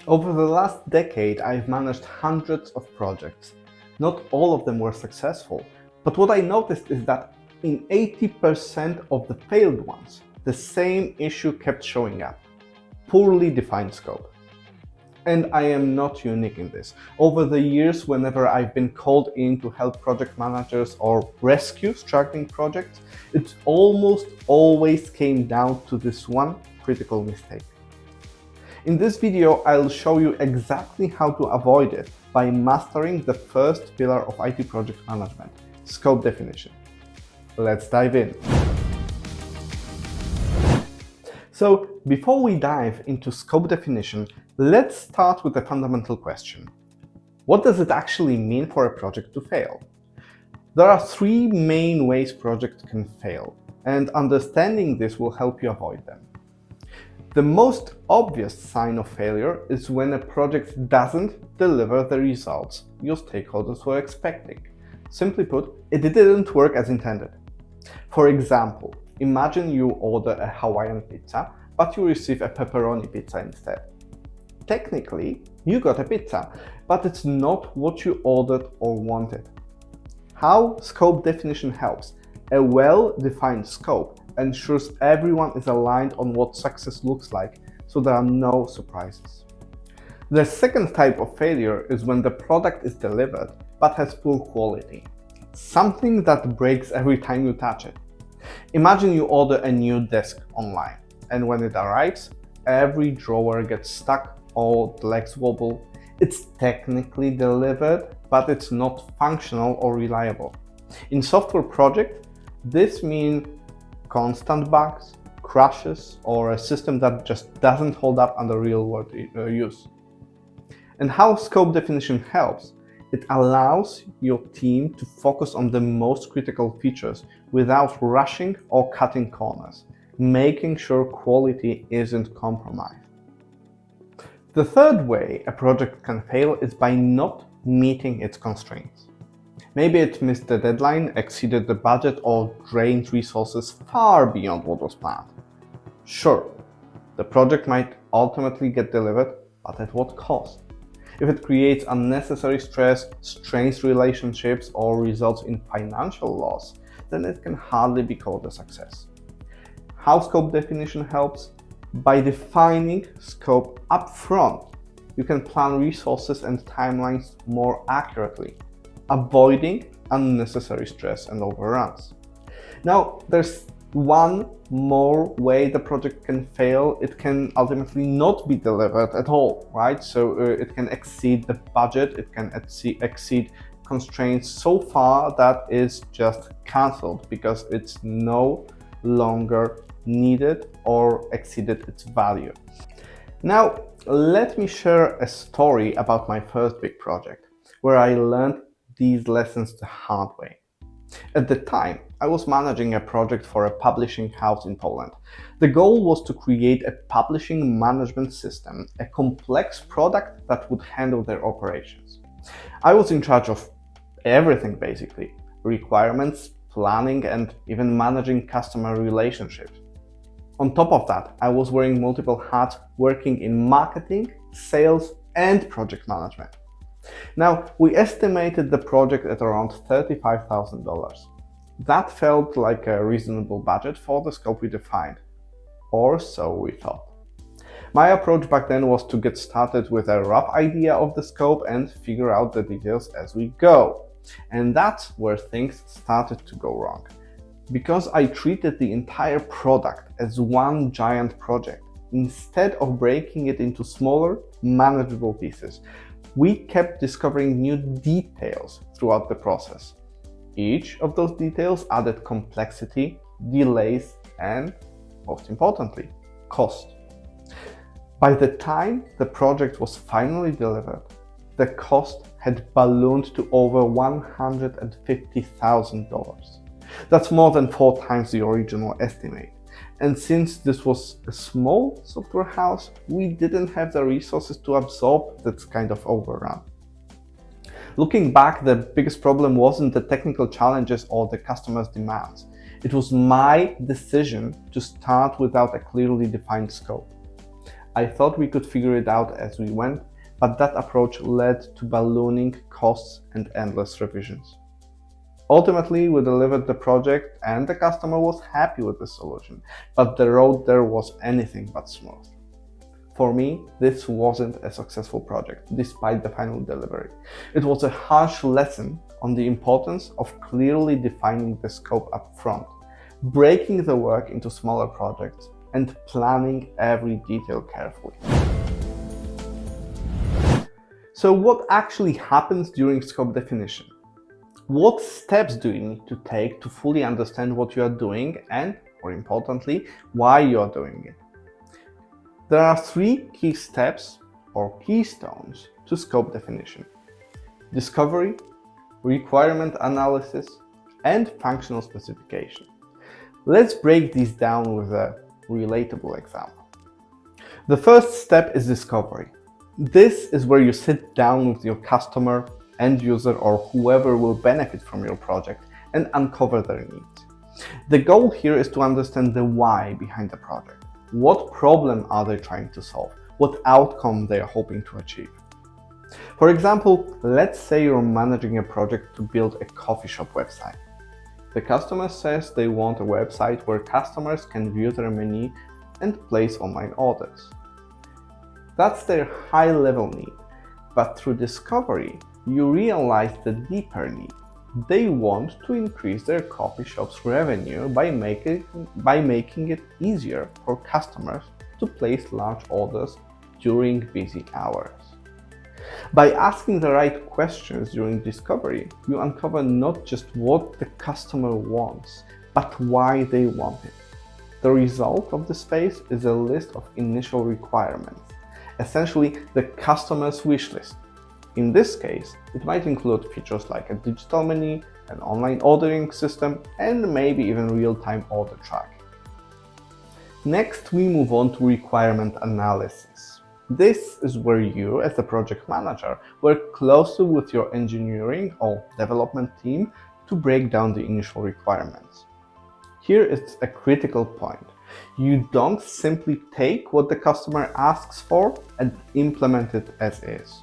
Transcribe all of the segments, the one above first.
Over the last decade, I've managed hundreds of projects. Not all of them were successful, but what I noticed is that in 80% of the failed ones, the same issue kept showing up: poorly defined scope. And I am not unique in this. Over the years, whenever I've been called in to help project managers or rescue struggling projects, it almost always came down to this one critical mistake. In this video, I'll show you exactly how to avoid it by mastering the first pillar of IT project management, scope definition. Let's dive in. So, before we dive into scope definition, let's start with a fundamental question. What does it actually mean for a project to fail? There are three main ways projects can fail, and understanding this will help you avoid them. The most obvious sign of failure is when a project doesn't deliver the results your stakeholders were expecting. Simply put, it didn't work as intended. For example, imagine you order a Hawaiian pizza, but you receive a pepperoni pizza instead. Technically, you got a pizza, but it's not what you ordered or wanted. How scope definition helps? A well-defined scope ensures everyone is aligned on what success looks like, so there are no surprises. The second type of failure is when the product is delivered but has poor quality. Something that breaks every time you touch it. Imagine you order a new desk online, and when it arrives, every drawer gets stuck or the legs wobble. It's technically delivered, but it's not functional or reliable. In software project, this means constant bugs, crashes, or a system that just doesn't hold up under real-world use. And how scope definition helps? It allows your team to focus on the most critical features without rushing or cutting corners, making sure quality isn't compromised. The third way a project can fail is by not meeting its constraints. Maybe it missed the deadline, exceeded the budget, or drained resources far beyond what was planned. Sure, the project might ultimately get delivered, but at what cost? If it creates unnecessary stress, strains relationships, or results in financial loss, then it can hardly be called a success. How scope definition helps? By defining scope upfront, you can plan resources and timelines more accurately, avoiding unnecessary stress and overruns. Now, there's one more way the project can fail. It can ultimately not be delivered at all, right? So it can exceed the budget, it can exceed constraints so far that it's just cancelled because it's no longer needed or exceeded its value. Now, let me share a story about my first big project where I learned these lessons the hard way. At the time, I was managing a project for a publishing house in Poland. The goal was to create a publishing management system, a complex product that would handle their operations. I was in charge of everything basically: requirements, planning, and even managing customer relationships. On top of that, I was wearing multiple hats, working in marketing, sales, and project management. Now, we estimated the project at around $35,000. That felt like a reasonable budget for the scope we defined, or so we thought. My approach back then was to get started with a rough idea of the scope and figure out the details as we go. And that's where things started to go wrong. Because I treated the entire product as one giant project, instead of breaking it into smaller, manageable pieces, we kept discovering new details throughout the process. Each of those details added complexity, delays, and, most importantly, cost. By the time the project was finally delivered, the cost had ballooned to over $150,000. That's more than 4 times the original estimate. And since this was a small software house, we didn't have the resources to absorb that kind of overrun. Looking back, the biggest problem wasn't the technical challenges or the customer's demands. It was my decision to start without a clearly defined scope. I thought we could figure it out as we went, but that approach led to ballooning costs and endless revisions. Ultimately, we delivered the project and the customer was happy with the solution, but the road there was anything but smooth. For me, this wasn't a successful project, despite the final delivery. It was a harsh lesson on the importance of clearly defining the scope up front, breaking the work into smaller projects, and planning every detail carefully. So what actually happens during scope definition? What steps do you need to take to fully understand what you are doing and, more importantly, why you are doing it? There are three key steps or keystones to scope definition: discovery, requirement analysis, and functional specification. Let's break these down with a relatable example. The first step is discovery. This is where you sit down with your customer, end user, or whoever will benefit from your project and uncover their needs. The goal here is to understand the why behind the project. What problem are they trying to solve? What outcome they are hoping to achieve? For example, let's say you're managing a project to build a coffee shop website. The customer says they want a website where customers can view their menu and place online orders. That's their high-level need, but through discovery, you realize the deeper need. They want to increase their coffee shop's revenue by making it easier for customers to place large orders during busy hours. By asking the right questions during discovery, you uncover not just what the customer wants, but why they want it. The result of this phase is a list of initial requirements, essentially the customer's wish list. In this case, it might include features like a digital menu, an online ordering system, and maybe even real-time order tracking. Next, we move on to requirement analysis. This is where you, as the project manager, work closely with your engineering or development team to break down the initial requirements. Here is a critical point. You don't simply take what the customer asks for and implement it as is.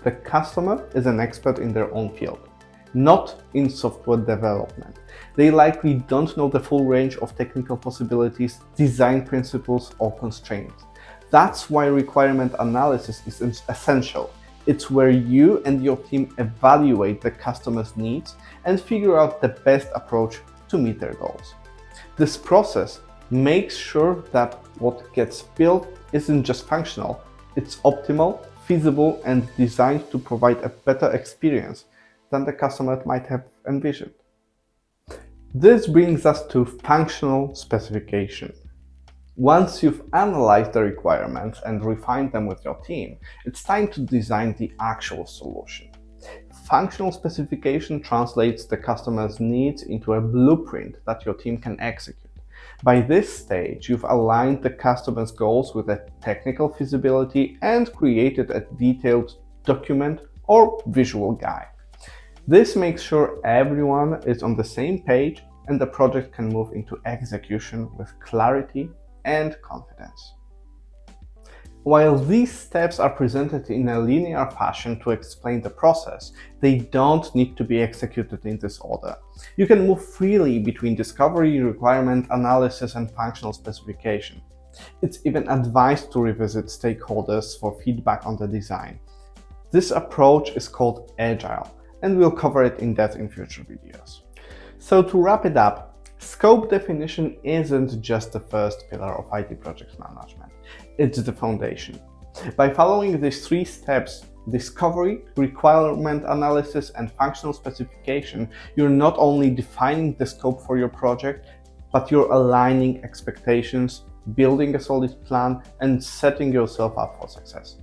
The customer is an expert in their own field, not in software development. They likely don't know the full range of technical possibilities, design principles, or constraints. That's why requirement analysis is essential. It's where you and your team evaluate the customer's needs and figure out the best approach to meet their goals. This process makes sure that what gets built isn't just functional, it's optimal, feasible, and designed to provide a better experience than the customer might have envisioned. This brings us to functional specification. Once you've analyzed the requirements and refined them with your team, it's time to design the actual solution. Functional specification translates the customer's needs into a blueprint that your team can execute. By this stage, you've aligned the customer's goals with a technical feasibility and created a detailed document or visual guide. This makes sure everyone is on the same page and the project can move into execution with clarity and confidence. While these steps are presented in a linear fashion to explain the process, they don't need to be executed in this order. You can move freely between discovery, requirement analysis, and functional specification. It's even advised to revisit stakeholders for feedback on the design. This approach is called Agile, and we'll cover it in depth in future videos. So to wrap it up, scope definition isn't just the first pillar of IT project management, it's the foundation. By following these three steps, discovery, requirement analysis, and functional specification, you're not only defining the scope for your project, but you're aligning expectations, building a solid plan, and setting yourself up for success.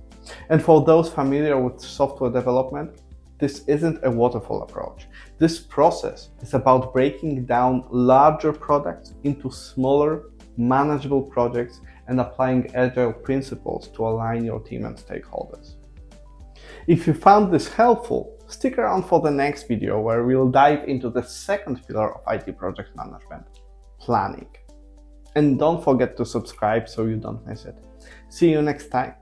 And for those familiar with software development, this isn't a waterfall approach. This process is about breaking down larger products into smaller, manageable projects and applying agile principles to align your team and stakeholders. If you found this helpful, stick around for the next video where we'll dive into the second pillar of IT project management, planning. And don't forget to subscribe so you don't miss it. See you next time.